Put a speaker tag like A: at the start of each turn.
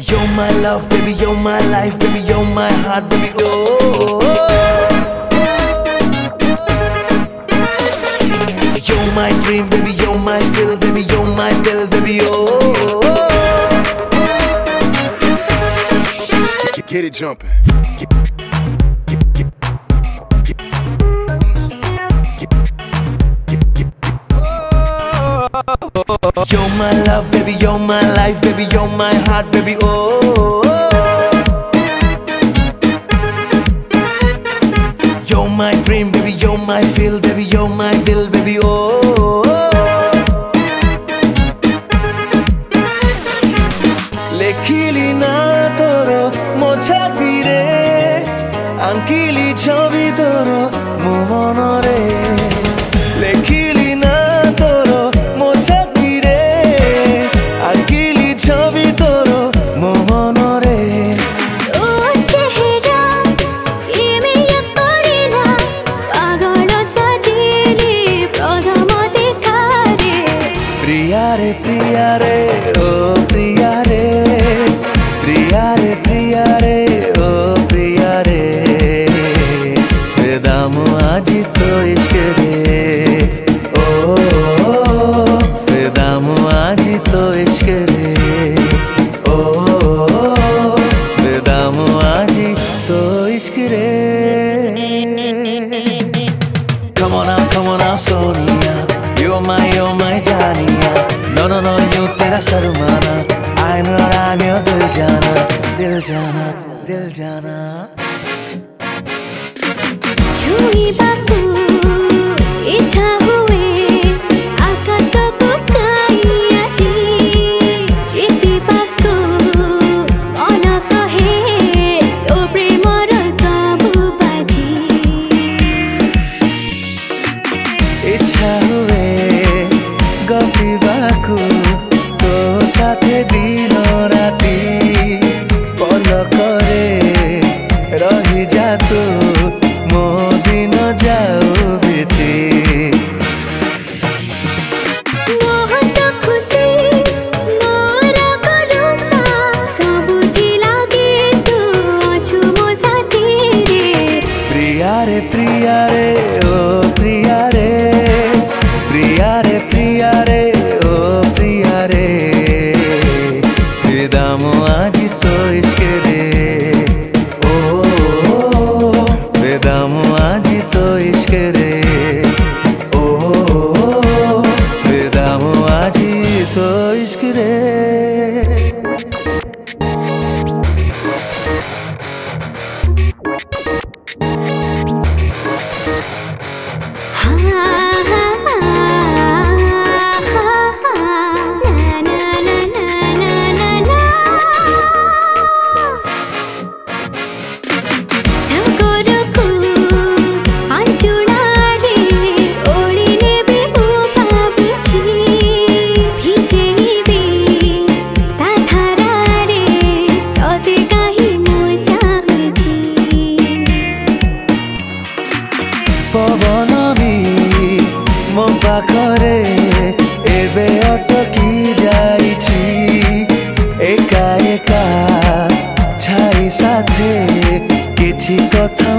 A: You're my love, baby, you're my life, baby, you're my heart, baby, oh. You're my dream, baby, you're my still, baby, you're my bill, baby, oh.
B: Get it jumping.
A: You're my love, baby, you're my life, baby, you're my heart, baby, oh. You're my dream, baby, you're my feel, baby, you're my bill, baby, oh. लेखिली ना तोरो मो छातीरे आंकिली छवि तोरो मो मनरे लेखिली ना तोरो मो छातीरे आंकिली छवि तोरो मो मनरे
C: ओ चेहरा ये मेरा करेला पागल सजिले प्रथम देखा रे
A: प्रिया रे ओ प्रिया रे प्रिया रे ओ प्रिया रे फिदा मुआजी तो इश्क रे ओ फिदा मुआजी तो इश्क रे ओ फिदा मुआजी तो इश्क रे Come on now, Sonia, you're my Jania. No, you तेरा शर्माना I know I'm your दिल जाना
C: छुई बाकु इच्छा हुए आकाश को काई आजी चिति बाकु मन कहे तो प्रेमर सबु बाजी
A: इच्छा हुए गपिबाकु तो साथे दिन राती पलकरे रही जा तू मो दिन जाऊ बीती
C: मोहस खुशी मोरा भरोसा सबुठी लागे तू अछु मो साथी रे
A: प्रिया रे ओ प्रिया रे ओ प्रिया रे फिदा मुआजी तो इश्क रे ओ फिदा मुआजी तो इश्क रे ओ फिदा मुआजी तो इश्क रे पवन भी मो पाखरे एबे अटकी जाइछि एका एका छाई साथे किछि कथा